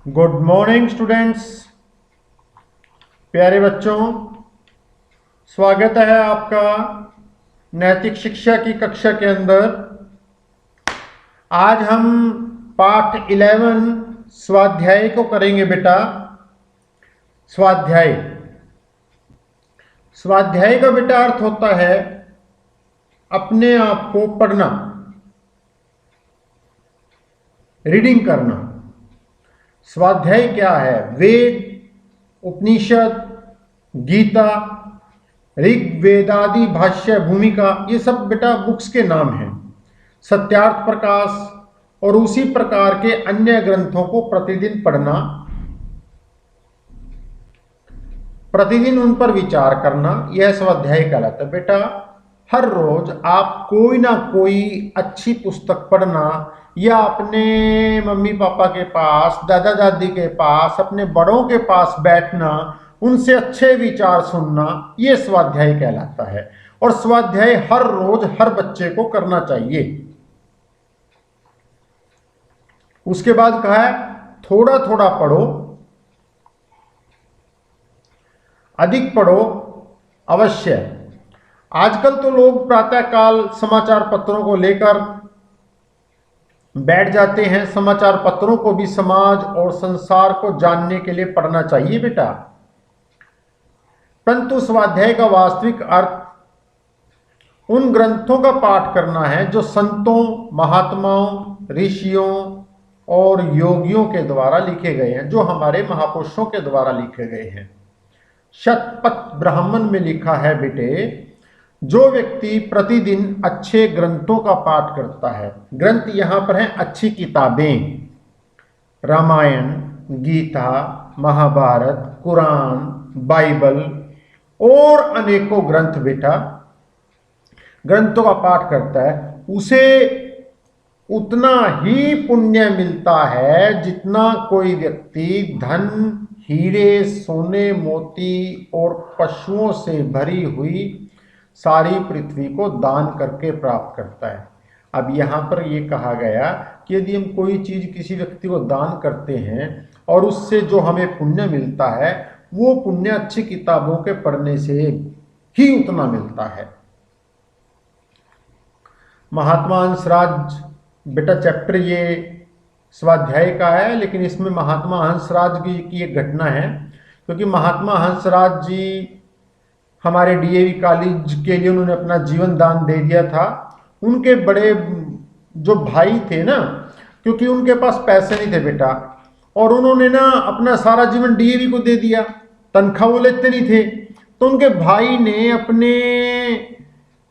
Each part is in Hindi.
गुड मॉर्निंग स्टूडेंट्स, प्यारे बच्चों। स्वागत है आपका नैतिक शिक्षा की कक्षा के अंदर। आज हम पाठ 11 स्वाध्याय को करेंगे बेटा। स्वाध्याय स्वाध्याय का बेटा अर्थ होता है अपने आप को पढ़ना, रीडिंग करना। स्वाध्याय क्या है? वेद, उपनिषद, गीता, ऋग्वेदादि भाष्य, भूमिका, ये सब बेटा बुक्स के नाम हैं। सत्यार्थ प्रकाश और उसी प्रकार के अन्य ग्रंथों को प्रतिदिन पढ़ना, प्रतिदिन उन पर विचार करना, यह स्वाध्याय कहलाता है बेटा। हर रोज आप कोई ना कोई अच्छी पुस्तक पढ़ना या अपने मम्मी पापा के पास, दादा दादी के पास, अपने बड़ों के पास बैठना, उनसे अच्छे विचार सुनना, यह स्वाध्याय कहलाता है। और स्वाध्याय हर रोज हर बच्चे को करना चाहिए। उसके बाद कहा है थोड़ा थोड़ा पढ़ो, अधिक पढ़ो अवश्य। आजकल तो लोग प्रातःकाल समाचार पत्रों को लेकर बैठ जाते हैं। समाचार पत्रों को भी समाज और संसार को जानने के लिए पढ़ना चाहिए बेटा। परंतु स्वाध्याय का वास्तविक अर्थ उन ग्रंथों का पाठ करना है जो संतों, महात्माओं, ऋषियों और योगियों के द्वारा लिखे गए हैं, जो हमारे महापुरुषों के द्वारा लिखे गए हैं। शतपथ ब्राह्मण में लिखा है बेटे, जो व्यक्ति प्रतिदिन अच्छे ग्रंथों का पाठ करता है, ग्रंथ यहां पर हैं अच्छी किताबें, रामायण, गीता, महाभारत, कुरान, बाइबल और अनेकों ग्रंथ बेटा, ग्रंथों का पाठ करता है, उसे उतना ही पुण्य मिलता है जितना कोई व्यक्ति धन, हीरे, सोने, मोती और पशुओं से भरी हुई सारी पृथ्वी को दान करके प्राप्त करता है। अब यहाँ पर ये कहा गया कि यदि हम कोई चीज़ किसी व्यक्ति को दान करते हैं और उससे जो हमें पुण्य मिलता है, वो पुण्य अच्छी किताबों के पढ़ने से ही उतना मिलता है। महात्मा हंसराज बेटा चैप्टर ये स्वाध्याय का है, लेकिन इसमें महात्मा हंसराज की एक घटना है, क्योंकि महात्मा हंसराज जी हमारे डीएवी कॉलेज के लिए उन्होंने अपना जीवन दान दे दिया था। उनके बड़े जो भाई थे ना, क्योंकि उनके पास पैसे नहीं थे बेटा, और उन्होंने ना अपना सारा जीवन डीएवी को दे दिया, तनख्वाह वो लेते नहीं थे, तो उनके भाई ने अपने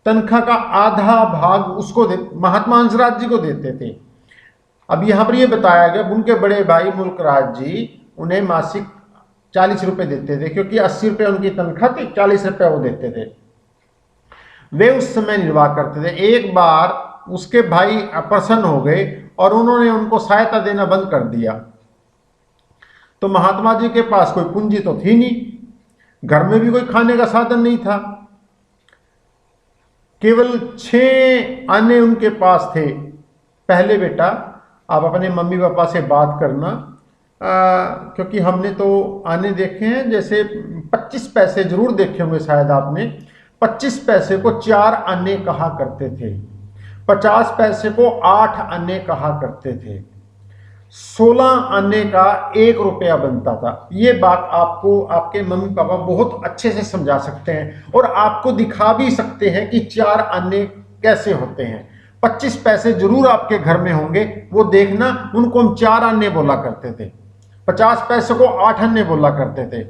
तनख्वाह का आधा भाग उसको महात्मा हंसराज जी को देते थे। अब यहाँ पर ये बताया गया, उनके बड़े भाई मुल्कराज जी उन्हें मासिक 40 रुपए देते थे, क्योंकि 80 रुपए उनकी तनख्वाह थी, 40 रुपए वो देते थे। वे उस समय निर्वाह करते थे। एक बार उसके भाई अप्रसन्न हो गए और उन्होंने उनको सहायता देना बंद कर दिया। तो महात्मा जी के पास कोई पूंजी तो थी नहीं, घर में भी कोई खाने का साधन नहीं था, केवल 6 आने उनके पास थे। पहले बेटा आप अपने मम्मी पापा से बात करना, क्योंकि हमने तो आने देखे हैं, जैसे 25 पैसे जरूर देखे होंगे शायद आपने। 25 पैसे को 4 आने कहा करते थे, 50 पैसे को 8 आने कहा करते थे, 16 आने का 1 रुपया बनता था। ये बात आपको आपके मम्मी पापा बहुत अच्छे से समझा सकते हैं और आपको दिखा भी सकते हैं कि 4 आने कैसे होते हैं। 25 पैसे जरूर आपके घर में होंगे, वो देखना, उनको हम 4 आने बोला करते थे। 50 पैसे को 8 आने बोला करते थे।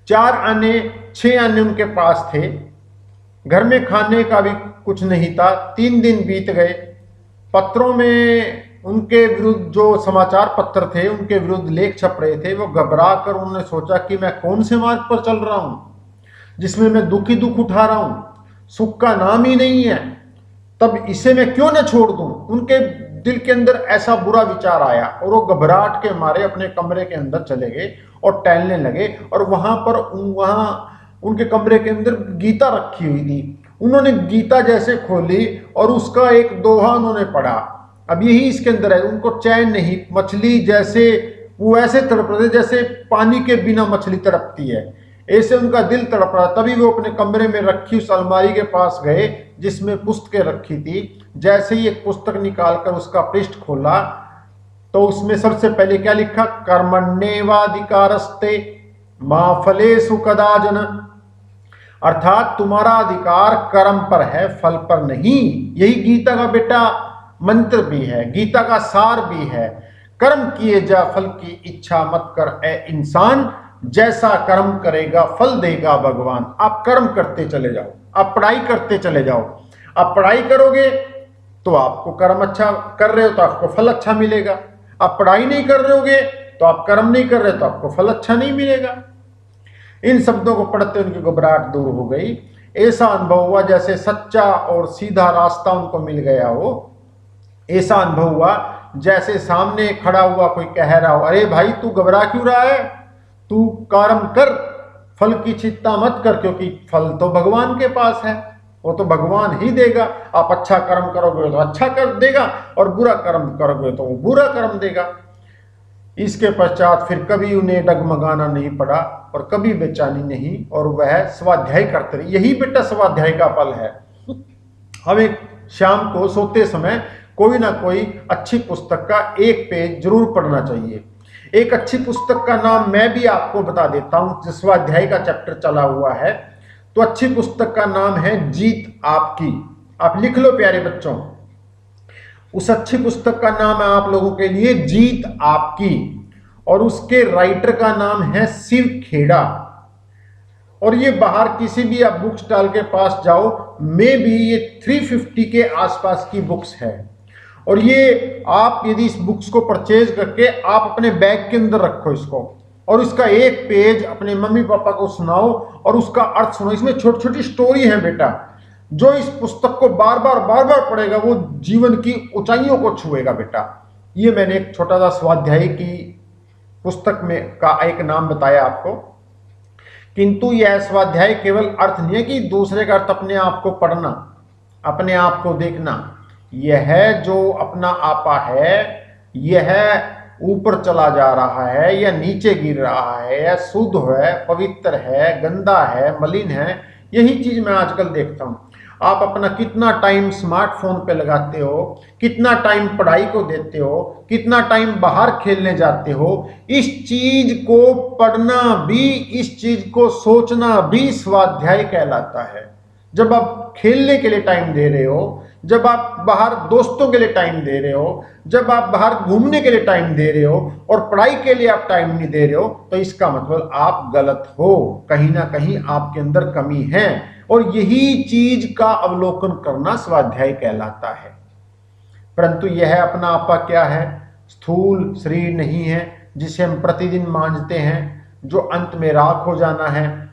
4 आने 6 आने उनके पास थे। घर में खाने का भी कुछ नहीं था। 3 दिन बीत गए। पत्रों में उनके विरुद्ध जो समाचार पत्र थे, उनके विरुद्ध लेख छप रहे थे। वो घबरा कर उन्होंने सोचा कि मैं कौन से मार्ग पर चल रहा हूं जिसमें मैं दुख ही दुख उठा रहा हूं, सुख का नाम ही नहीं है, तब इसे मैं क्यों न छोड़ दूं। उनके दिल के अंदर ऐसा बुरा विचार आया और वो घबराहट के मारे अपने कमरे के अंदर चले गए और टहलने लगे। और वहां उनके कमरे के अंदर गीता रखी हुई थी। उन्होंने गीता जैसे खोली और उसका एक दोहा उन्होंने पढ़ा। अब यही इसके अंदर है, उनको चैन नहीं, मछली जैसे वो ऐसे तड़प रहे थे जैसे पानी के बिना मछली तड़पती है, ऐसे उनका दिल तड़प रहा। तभी वो अपने कमरे में रखी उस अलमारी के पास गए जिसमें पुस्तकें रखी थी। जैसे ही एक पुस्तक निकालकर उसका पृष्ठ खोला तो उसमें सबसे पहले क्या लिखा, कर्मण्येवाधिकारस्ते मा फलेषु कदाचन, अर्थात तुम्हारा अधिकार कर्म पर है, फल पर नहीं। यही गीता का बेटा मंत्र भी है, गीता का सार भी है। कर्म किए जा फल की इच्छा मत कर ए इंसान, जैसा कर्म करेगा फल देगा भगवान। आप कर्म करते चले जाओ, आप पढ़ाई करते चले जाओ। आप पढ़ाई करोगे तो आपको कर्म अच्छा कर रहे हो तो आपको फल अच्छा मिलेगा। आप पढ़ाई नहीं कर रहे होगे तो आप कर्म नहीं कर रहे तो आपको फल अच्छा नहीं मिलेगा। इन शब्दों को पढ़ते उनकी घबराहट दूर हो गई। ऐसा अनुभव हुआ जैसे सच्चा और सीधा रास्ता उनको मिल गया हो। ऐसा अनुभव हुआ जैसे सामने खड़ा हुआ कोई कह रहा हो, अरे भाई तू घबरा क्यों रहा है, तू कर्म कर, फल की चिंता मत कर, क्योंकि फल तो भगवान के पास है, वो तो भगवान ही देगा। आप अच्छा कर्म करोगे तो अच्छा कर देगा और बुरा कर्म करोगे तो वो बुरा कर्म देगा। इसके पश्चात फिर कभी उन्हें डगमगाना नहीं पड़ा और कभी बेचैनी नहीं, और वह स्वाध्याय करते रहे। यही बेटा स्वाध्याय का फल है। हमें शाम को सोते समय कोई ना कोई अच्छी पुस्तक का एक पेज जरूर पढ़ना चाहिए। एक अच्छी पुस्तक का नाम मैं भी आपको बता देता हूं, स्वाध्याय का चैप्टर चला हुआ है। तो अच्छी पुस्तक का नाम है जीत आपकी। आप लिख लो प्यारे बच्चों, उस अच्छी पुस्तक का नाम है आप लोगों के लिए जीत आपकी, और उसके राइटर का नाम है शिव खेड़ा। और ये बाहर किसी भी आप बुक स्टॉल के पास जाओ, मे भी ये 350 के आसपास की बुक्स है। और ये आप यदि इस बुक्स को परचेज करके आप अपने बैग के अंदर रखो इसको, और इसका एक पेज अपने मम्मी पापा को सुनाओ और उसका अर्थ सुनो। इसमें छोटी छोटी स्टोरी है बेटा, जो इस पुस्तक को बार बार पढ़ेगा वो जीवन की ऊंचाइयों को छुएगा बेटा। ये मैंने एक छोटा सा स्वाध्याय की पुस्तक में का एक नाम बताया आपको, किंतु यह स्वाध्याय केवल अर्थ नहीं है कि दूसरे का अर्थ अपने आप को पढ़ना, अपने आप को देखना। यह जो अपना आपा है, यह ऊपर चला जा रहा है या नीचे गिर रहा है, या शुद्ध है, पवित्र है, गंदा है, मलिन है, यही चीज मैं आजकल देखता हूं। आप अपना कितना टाइम स्मार्टफोन पे लगाते हो, कितना टाइम पढ़ाई को देते हो, कितना टाइम बाहर खेलने जाते हो, इस चीज को पढ़ना भी, इस चीज को सोचना भी स्वाध्याय कहलाता है। जब आप खेलने के लिए टाइम दे रहे हो, जब आप बाहर दोस्तों के लिए टाइम दे रहे हो, जब आप बाहर घूमने के लिए टाइम दे रहे हो और पढ़ाई के लिए आप टाइम नहीं दे रहे हो, तो इसका मतलब आप गलत हो, कहीं ना कहीं आपके अंदर कमी है। और यही चीज का अवलोकन करना स्वाध्याय कहलाता है। परंतु यह अपना आपा क्या है? स्थूल शरीर नहीं है जिसे हम प्रतिदिन मांझते हैं, जो अंत में राख हो जाना है।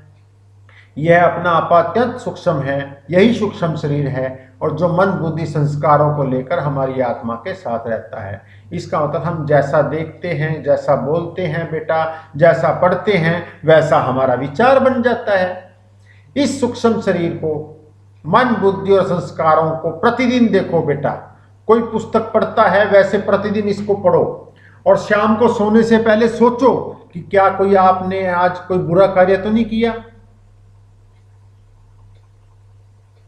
यह अपना आपा अत्यंत सूक्ष्म है, यही सूक्ष्म शरीर है, और जो मन बुद्धि संस्कारों को लेकर हमारी आत्मा के साथ रहता है। इसका मतलब हम जैसा देखते हैं, जैसा बोलते हैं बेटा, जैसा पढ़ते हैं, वैसा हमारा विचार बन जाता है। इस सूक्ष्म शरीर को, मन बुद्धि और संस्कारों को प्रतिदिन देखो बेटा। कोई पुस्तक पढ़ता है वैसे प्रतिदिन इसको पढ़ो, और शाम को सोने से पहले सोचो कि क्या कोई आपने आज कोई बुरा कार्य तो नहीं किया,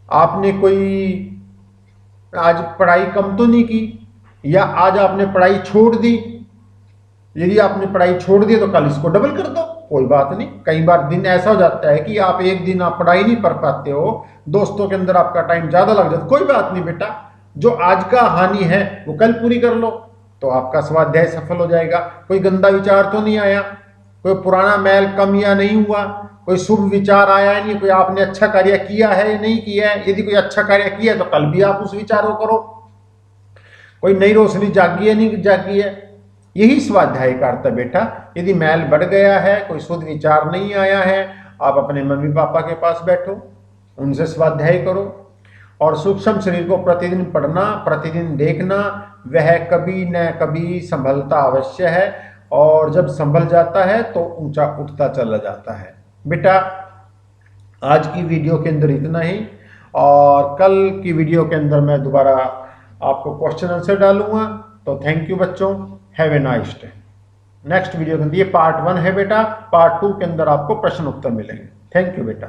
आपने कोई आज पढ़ाई कम तो नहीं की, या आज आपने पढ़ाई छोड़ दी। यदि आपने पढ़ाई छोड़ दी तो कल इसको डबल कर दो, कोई बात नहीं। कई बार दिन ऐसा हो जाता है कि आप एक दिन आप पढ़ाई नहीं पढ़ पाते हो, दोस्तों के अंदर आपका टाइम ज्यादा लग जाता है, कोई बात नहीं बेटा, जो आज का हानि है वो कल पूरी कर लो, तो आपका स्वाध्याय सफल हो जाएगा। कोई गंदा विचार तो नहीं आया, कोई पुराना मैल कम या नहीं हुआ, कोई शुभ विचार आया है नहीं, कोई आपने अच्छा कार्य किया है या नहीं किया है। यदि कोई अच्छा कार्य किया है तो कल भी आप उस विचार को करो। कोई नई रोशनी जागी है नहीं जागी है, यही स्वाध्याय का अर्थ है बेटा। यदि मैल बढ़ गया है, कोई शुद्ध विचार नहीं आया है, आप अपने मम्मी पापा के पास बैठो, उनसे स्वाध्याय करो। और सूक्ष्म शरीर को प्रतिदिन पढ़ना, प्रतिदिन देखना, वह कभी न कभी संभलता अवश्य है, और जब संभल जाता है तो ऊंचा उठता चला जाता है। बेटा आज की वीडियो के अंदर इतना ही, और कल की वीडियो के अंदर मैं दोबारा आपको क्वेश्चन आंसर डालूंगा। तो थैंक यू बच्चों, have a nice day. Next video के अंदर। ये पार्ट 1 है बेटा, पार्ट 2 के अंदर आपको प्रश्न उत्तर मिलेंगे। थैंक यू बेटा।